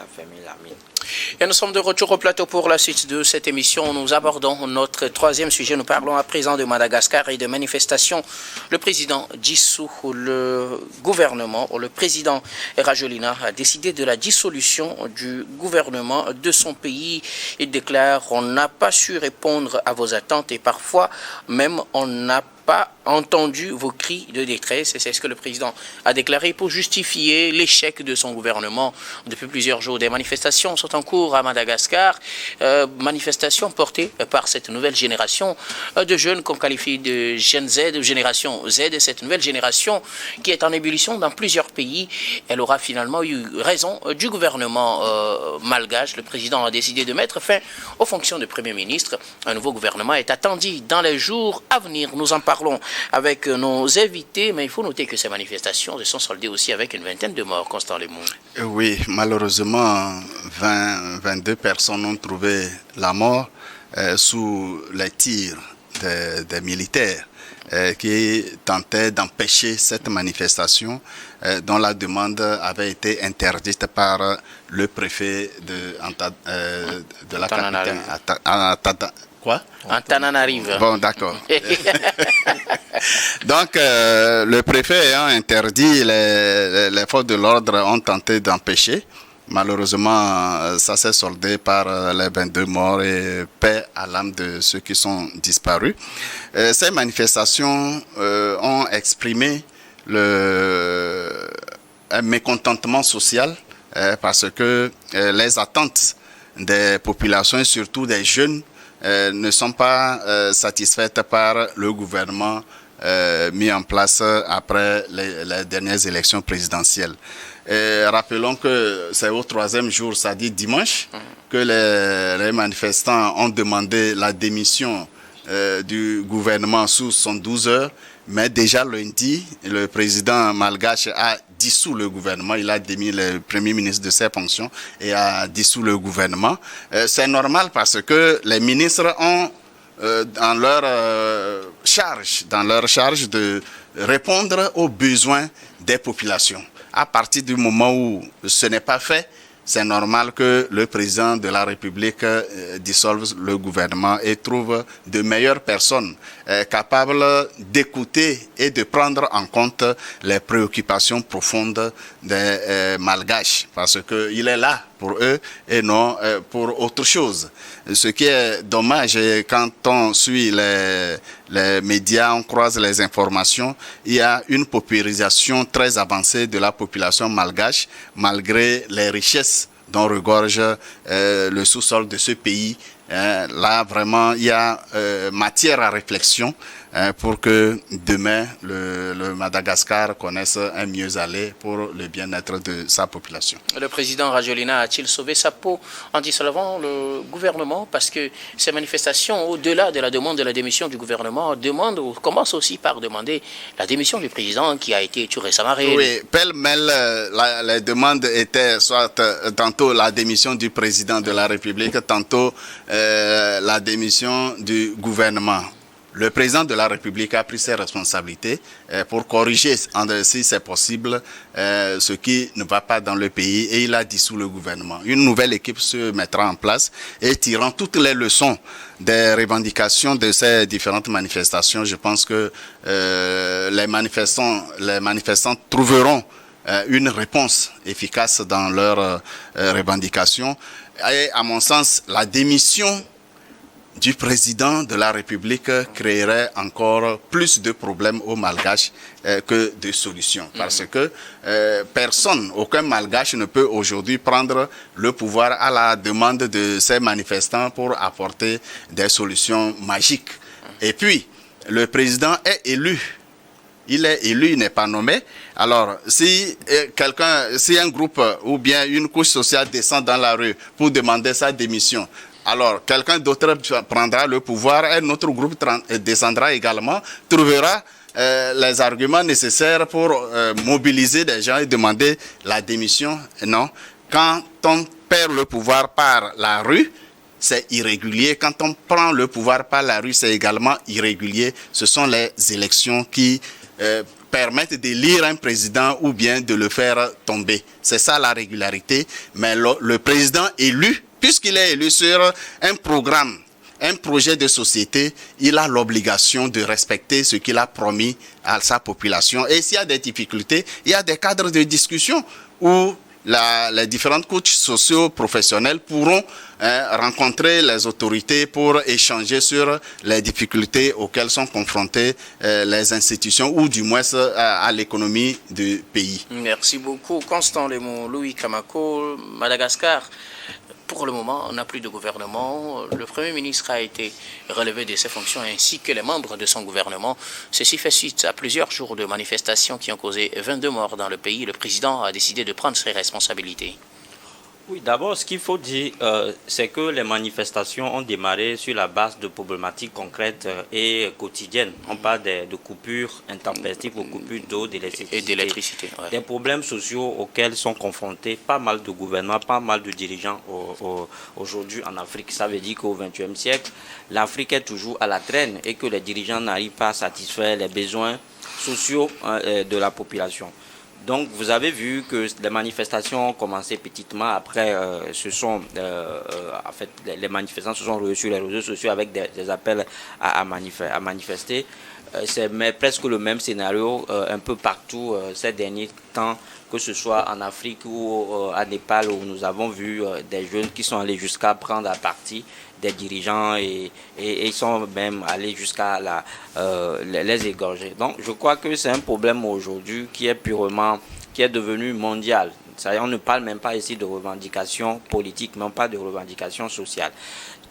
a fermé la mine. Et nous sommes de retour au plateau pour la suite de cette émission. Nous abordons notre troisième sujet. Nous parlons à présent de Madagascar et de manifestations. Le président dissout le gouvernement. Le président Rajoelina a décidé de la dissolution du gouvernement de son pays. Il déclare: on n'a pas su répondre à vos attentes et parfois même on n'a pas entendu vos cris de détresse. C'est ce que le président a déclaré pour justifier l'échec de son gouvernement. Depuis plusieurs jours, des manifestations sont en cours à Madagascar. Manifestations portées par cette nouvelle génération de jeunes qu'on qualifie de Gen Z, de génération Z. Cette nouvelle génération qui est en ébullition dans plusieurs pays. Elle aura finalement eu raison du gouvernement malgache. Le président a décidé de mettre fin aux fonctions de Premier ministre. Un nouveau gouvernement est attendu dans les jours à venir. Nous en parlons avec nos invités, mais il faut noter que ces manifestations se sont soldées aussi avec une vingtaine de morts, Constant Lemou. Oui, malheureusement, 22 personnes ont trouvé la mort sous les tirs des militaires qui tentaient d'empêcher cette manifestation dont la demande avait été interdite par le préfet de la capitale. Quoi? Antananarive. Bon, d'accord. Donc, le préfet ayant interdit, les forces de l'ordre ont tenté d'empêcher. Malheureusement, ça s'est soldé par les 22 morts et paix à l'âme de ceux qui sont disparus. Ces manifestations ont exprimé un mécontentement social parce que les attentes des populations et surtout des jeunes ne sont pas satisfaites par le gouvernement mis en place après les dernières élections présidentielles. Rappelons que c'est au troisième jour, c'est-à-dire dimanche, que les manifestants ont demandé la démission du gouvernement sous 112 heures, mais déjà lundi, le président malgache a dissous le gouvernement, il a démis le premier ministre de ses fonctions et a dissous le gouvernement. C'est normal parce que les ministres ont dans leur charge de répondre aux besoins des populations. À partir du moment où ce n'est pas fait, c'est normal que le président de la République dissolve le gouvernement et trouve de meilleures personnes capables d'écouter et de prendre en compte les préoccupations profondes des Malgaches, parce qu'il est là pour eux et non pour autre chose. Ce qui est dommage, quand on suit les médias, on croise les informations, il y a une paupérisation très avancée de la population malgache, malgré les richesses dont regorge le sous-sol de ce pays. Là, vraiment, il y a matière à réflexion pour que demain, le Madagascar connaisse un mieux-aller pour le bien-être de sa population. Le président Rajoelina a-t-il sauvé sa peau en dissolvant le gouvernement? Parce que ces manifestations, au-delà de la demande de la démission du gouvernement, commencent aussi par demander la démission du président qui a été tout récemment réélu. Oui, pêle-mêle, les demandes étaient soit tantôt la démission du président de la République, tantôt la démission du gouvernement. Le président de la République a pris ses responsabilités pour corriger, si c'est possible, ce qui ne va pas dans le pays et il a dissous le gouvernement. Une nouvelle équipe se mettra en place et tirant toutes les leçons des revendications de ces différentes manifestations, je pense que les manifestants trouveront une réponse efficace dans leurs revendications. Et à mon sens, la démission du président de la République créerait encore plus de problèmes aux Malgaches que de solutions. Parce que aucun Malgache ne peut aujourd'hui prendre le pouvoir à la demande de ces manifestants pour apporter des solutions magiques. Et puis, le président est élu. Il est élu, il n'est pas nommé. Alors, si un groupe ou bien une couche sociale descend dans la rue pour demander sa démission, alors quelqu'un d'autre prendra le pouvoir, un autre groupe descendra également, trouvera les arguments nécessaires pour mobiliser des gens et demander la démission. Non, quand on perd le pouvoir par la rue, c'est irrégulier. Quand on prend le pouvoir par la rue, c'est également irrégulier. Ce sont les élections qui permettre d'élire un président ou bien de le faire tomber. C'est ça la régularité. Mais le président élu, puisqu'il est élu sur un programme, un projet de société, il a l'obligation de respecter ce qu'il a promis à sa population. Et s'il y a des difficultés, il y a des cadres de discussion où les différentes coachs sociaux professionnels pourront rencontrer les autorités pour échanger sur les difficultés auxquelles sont confrontées les institutions ou du moins à l'économie du pays. Merci beaucoup. Constant Lemon, Louis Kamako, Madagascar. Pour le moment, on n'a plus de gouvernement. Le Premier ministre a été relevé de ses fonctions ainsi que les membres de son gouvernement. Ceci fait suite à plusieurs jours de manifestations qui ont causé 22 morts dans le pays. Le président a décidé de prendre ses responsabilités. Oui, d'abord, ce qu'il faut dire, c'est que les manifestations ont démarré sur la base de problématiques concrètes et quotidiennes. On parle de coupures intempestives, de coupures d'eau, d'électricité. Et d'électricité, ouais. Des problèmes sociaux auxquels sont confrontés pas mal de gouvernements, pas mal de dirigeants aujourd'hui en Afrique. Ça veut dire qu'au XXe siècle, l'Afrique est toujours à la traîne et que les dirigeants n'arrivent pas à satisfaire les besoins sociaux de la population. Donc, vous avez vu que les manifestations ont commencé petitement. Après, en fait, les manifestants se sont reçus sur les réseaux sociaux avec des appels à manifester. C'est presque le même scénario un peu partout ces derniers temps, que ce soit en Afrique ou à Népal, où nous avons vu des jeunes qui sont allés jusqu'à prendre à partie des dirigeants et ils sont même allés jusqu'à les égorger. Donc je crois que c'est un problème aujourd'hui qui est devenu mondial. On ne parle même pas ici de revendications politiques, mais on parle de revendications sociales.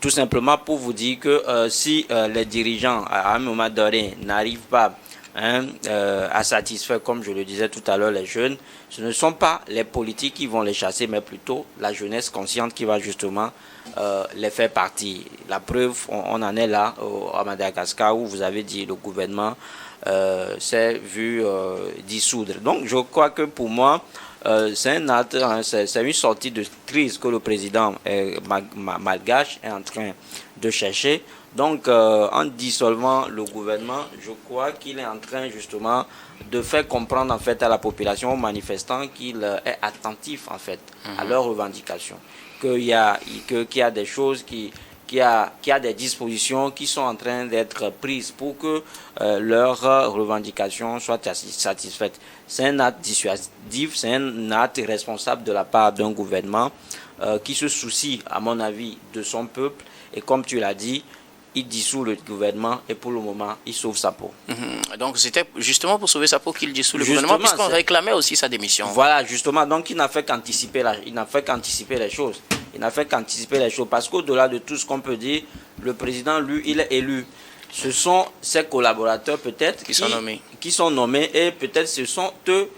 Tout simplement pour vous dire que si les dirigeants à un moment donné n'arrivent pas à satisfaire, comme je le disais tout à l'heure, les jeunes, ce ne sont pas les politiques qui vont les chasser, mais plutôt la jeunesse consciente qui va justement les faire partir. La preuve, on en est là à Madagascar, où vous avez dit le gouvernement s'est vu dissoudre. Donc je crois que pour moi, c'est un acte, c'est une sortie de crise que le président malgache est en train de chercher. Donc, en dissolvant le gouvernement, je crois qu'il est en train justement de faire comprendre en fait à la population, aux manifestants, qu'il est attentif en fait à leurs revendications, qu'il y a des choses qu'il y a des dispositions qui sont en train d'être prises pour que leurs revendications soient satisfaites. C'est un acte dissuasif, c'est un acte responsable de la part d'un gouvernement qui se soucie, à mon avis, de son peuple. Et comme tu l'as dit, il dissout le gouvernement et pour le moment, il sauve sa peau. Donc c'était justement pour sauver sa peau qu'il dissout le gouvernement, puisqu'on réclamait aussi sa démission. Voilà, justement. Donc il n'a fait qu'anticiper les choses. Il n'a fait qu'anticiper les choses parce qu'au-delà de tout ce qu'on peut dire, le président, lui, il est élu. Ce sont ses collaborateurs peut-être qui sont nommés et peut-être ce sont eux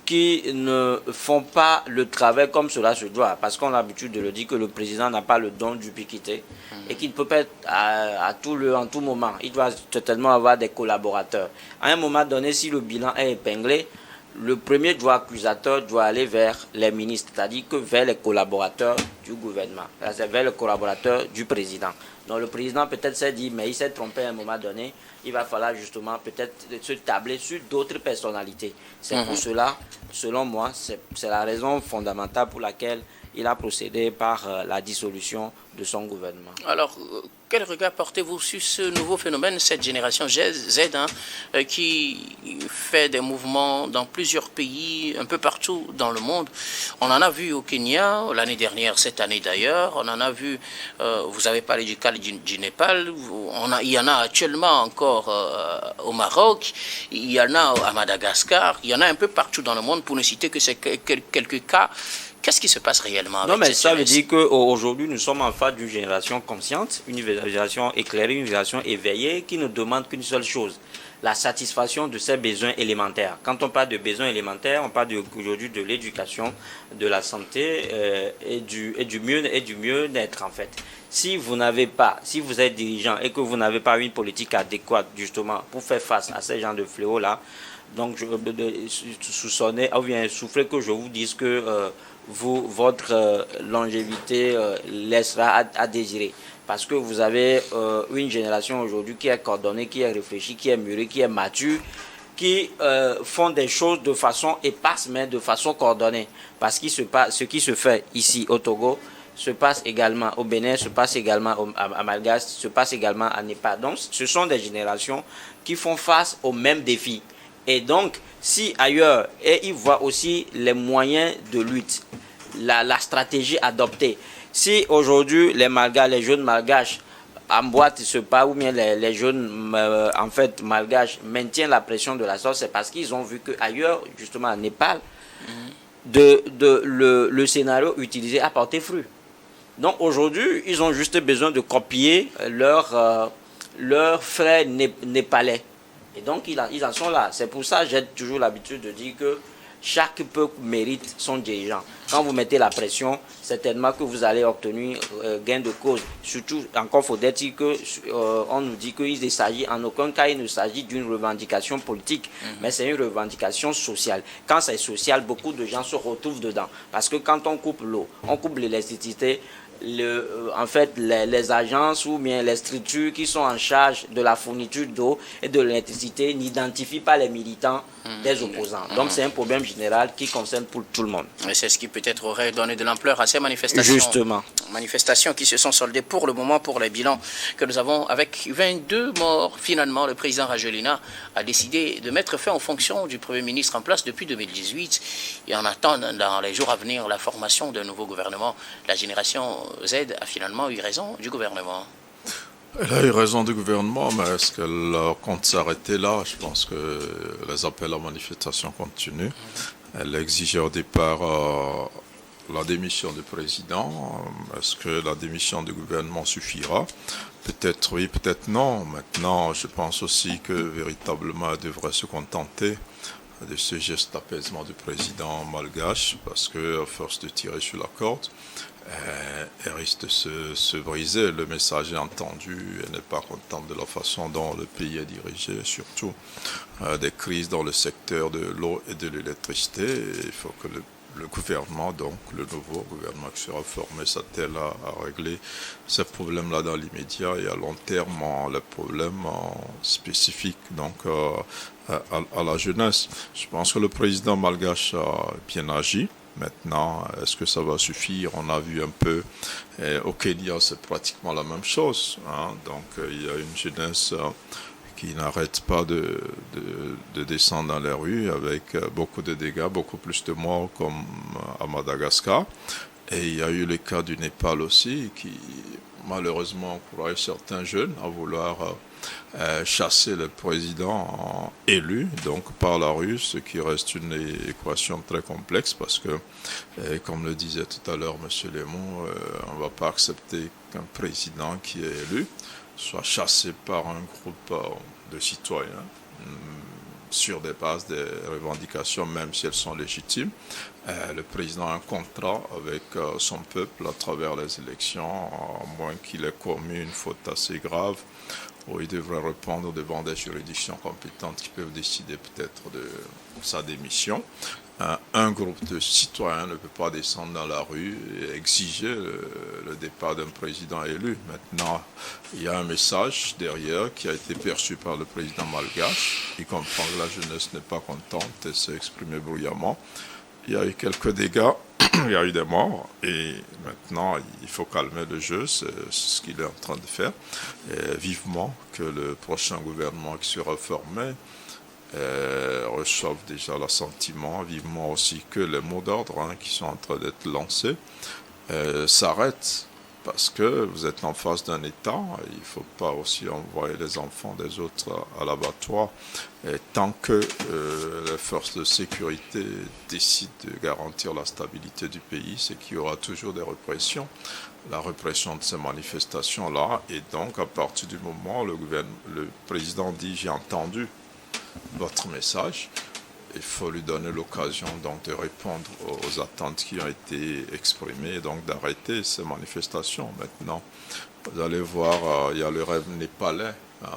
qui ne font pas le travail comme cela se doit. Parce qu'on a l'habitude de le dire que le président n'a pas le don d'ubiquité et qu'il ne peut pas être en tout moment. Il doit certainement avoir des collaborateurs. À un moment donné, si le bilan est épinglé, le premier droit accusateur doit aller vers les ministres, c'est-à-dire que vers les collaborateurs du gouvernement, vers les collaborateurs du président. Donc le président peut-être s'est dit, mais il s'est trompé à un moment donné, il va falloir justement peut-être se tabler sur d'autres personnalités. C'est pour cela, selon moi, c'est la raison fondamentale pour laquelle il a procédé par la dissolution de son gouvernement. Alors, quel regard portez-vous sur ce nouveau phénomène, cette génération Z, qui fait des mouvements dans plusieurs pays, un peu partout dans le monde? On en a vu au Kenya, l'année dernière, cette année d'ailleurs. On en a vu, vous avez parlé du cas du Népal. Il y en a actuellement encore au Maroc. Il y en a à Madagascar. Il y en a un peu partout dans le monde, pour ne citer que ces quelques cas. Qu'est-ce qui se passe réellement avec Non, mais cette ça veut jeunesse? dire qu'aujourd'hui, nous sommes en face d'une génération consciente, une génération éclairée, une génération éveillée qui ne demande qu'une seule chose, la satisfaction de ses besoins élémentaires. Quand on parle de besoins élémentaires, on parle aujourd'hui de l'éducation, de la santé et du mieux-être en fait. Si vous êtes dirigeant et que vous n'avez pas une politique adéquate justement pour faire face à ces genres de fléaux-là, donc soupçonner ou bien souffler que je vous dise que votre longévité laissera à désirer. Parce que vous avez une génération aujourd'hui qui est coordonnée, qui est réfléchie, qui est mûrie, qui est mature, qui font des choses de façon éparse, mais de façon coordonnée. Parce que ce qui se fait ici au Togo se passe également au Bénin, se passe également à Malgache, se passe également à Népal. Donc, ce sont des générations qui font face aux mêmes défis. Et donc, si ailleurs, et ils voient aussi les moyens de lutte, la stratégie adoptée. Si aujourd'hui, les jeunes malgaches emboîtent ce pas, ou bien les jeunes en fait malgaches maintiennent la pression de la sorte, c'est parce qu'ils ont vu qu'ailleurs, justement à Népal, le scénario utilisé a porté fruit. Donc aujourd'hui, ils ont juste besoin de copier leurs frères népalais. Et donc, ils en sont là. C'est pour ça que j'ai toujours l'habitude de dire que chaque peuple mérite son dirigeant. Quand vous mettez la pression, certainement que vous allez obtenir gain de cause. Surtout, encore faut-il qu'on nous dit qu'il s'agit en aucun cas, il ne s'agit d'une revendication politique, mais c'est une revendication sociale. Quand c'est social, beaucoup de gens se retrouvent dedans. Parce que quand on coupe l'eau, on coupe l'électricité, en fait, les agences ou bien les structures qui sont en charge de la fourniture d'eau et de l'électricité n'identifient pas les militants des opposants. Donc c'est un problème général qui concerne pour tout le monde. Et c'est ce qui peut-être aurait donné de l'ampleur à ces manifestations. Justement. Manifestations qui se sont soldées pour le moment pour les bilans que nous avons avec 22 morts. Finalement, le président Rajoelina a décidé de mettre fin aux fonctions du Premier ministre en place depuis 2018 et en attendant dans les jours à venir la formation d'un nouveau gouvernement. La génération Z a finalement eu raison du gouvernement. Elle a eu raison du gouvernement, mais est-ce qu'elle compte s'arrêter là? Je pense que les appels à manifestation continuent. Elle exigeait au départ la démission du président. Est-ce que la démission du gouvernement suffira? Peut-être oui, peut-être non. Maintenant, je pense aussi que véritablement elle devrait se contenter de ce geste d'apaisement du président malgache, parce que à force de tirer sur la corde, elle risque de se briser. Le message est entendu, elle n'est pas contente de la façon dont le pays est dirigé, surtout des crises dans le secteur de l'eau et de l'électricité. Il faut que le gouvernement, donc le nouveau gouvernement qui sera formé, s'attelle à régler ces problèmes-là dans l'immédiat et à long terme, les problèmes spécifiques donc à la jeunesse. Je pense que le président malgache a bien agi. Maintenant, est-ce que ça va suffire? On a vu un peu, au Kenya, c'est pratiquement la même chose. Donc, il y a une jeunesse qui n'arrête pas de descendre dans les rues avec beaucoup de dégâts, beaucoup plus de morts comme à Madagascar. Et il y a eu le cas du Népal aussi, qui malheureusement encourage certains jeunes à vouloir chasser le président élu, donc par la rue, ce qui reste une équation très complexe parce que, comme le disait tout à l'heure M. Lemon, on ne va pas accepter qu'un président qui est élu soit chassé par un groupe de citoyens sur des bases des revendications, même si elles sont légitimes. Le président a un contrat avec son peuple à travers les élections, à moins qu'il ait commis une faute assez grave, où il devrait répondre devant des juridictions compétentes qui peuvent décider peut-être de sa démission. Un groupe de citoyens ne peut pas descendre dans la rue et exiger le départ d'un président élu. Maintenant, il y a un message derrière qui a été perçu par le président malgache. Il comprend que la jeunesse n'est pas contente et s'est exprimée bruyamment. Il y a eu quelques dégâts, il y a eu des morts et maintenant il faut calmer le jeu, c'est ce qu'il est en train de faire. Et vivement que le prochain gouvernement qui sera formé reçoivent déjà l'assentiment, vivement aussi que les mots d'ordre qui sont en train d'être lancés s'arrêtent, parce que vous êtes en face d'un État, il ne faut pas aussi envoyer les enfants des autres à l'abattoir. Et tant que les forces de sécurité décident de garantir la stabilité du pays, c'est qu'il y aura toujours des répressions. La répression de ces manifestations-là, et donc à partir du moment où le président dit « j'ai entendu votre message », il faut lui donner l'occasion donc de répondre aux attentes qui ont été exprimées et donc d'arrêter ces manifestations. Maintenant, vous allez voir, il y a le rêve népalais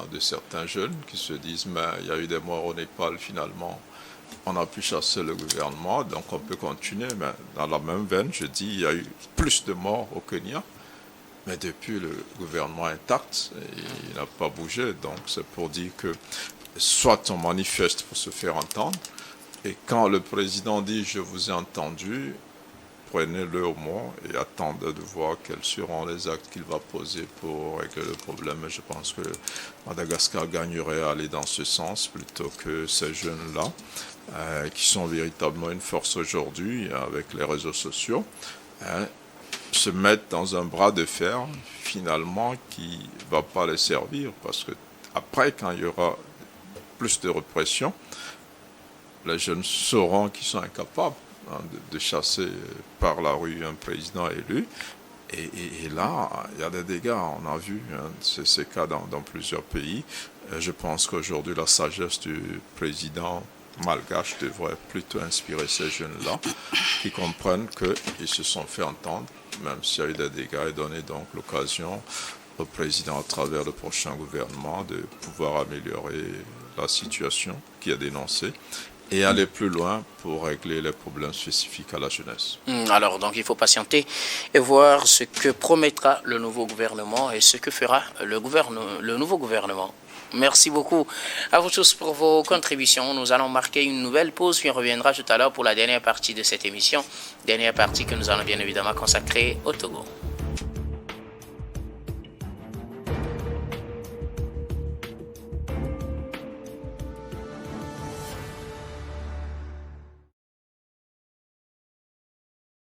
de certains jeunes qui se disent mais il y a eu des morts au Népal finalement. On a pu chasser le gouvernement, donc on peut continuer. Mais dans la même veine, je dis il y a eu plus de morts au Kenya. Mais depuis, le gouvernement est intact, il n'a pas bougé. Donc c'est pour dire que soit on manifeste pour se faire entendre, et quand le président dit « je vous ai entendu », prenez-le au mot et attendez de voir quels seront les actes qu'il va poser pour régler le problème. Et je pense que Madagascar gagnerait à aller dans ce sens plutôt que ces jeunes-là, qui sont véritablement une force aujourd'hui avec les réseaux sociaux, se mettent dans un bras de fer finalement qui ne va pas les servir, parce que après, quand il y aura plus de répression, les jeunes sauront qu'ils sont incapables de chasser par la rue un président élu. Et là, il y a des dégâts, on a vu ces cas dans plusieurs pays. Je pense qu'aujourd'hui, la sagesse du président malgache devrait plutôt inspirer ces jeunes-là, qui comprennent qu'ils se sont fait entendre, même s'il y a eu des dégâts, et donner donc l'occasion au président, à travers le prochain gouvernement, de pouvoir améliorer la situation qui est dénoncée et aller plus loin pour régler les problèmes spécifiques à la jeunesse. Alors, donc, il faut patienter et voir ce que promettra le nouveau gouvernement et ce que fera le nouveau gouvernement. Merci beaucoup à vous tous pour vos contributions. Nous allons marquer une nouvelle pause, puis on reviendra tout à l'heure pour la dernière partie de cette émission. Dernière partie que nous allons bien évidemment consacrer au Togo.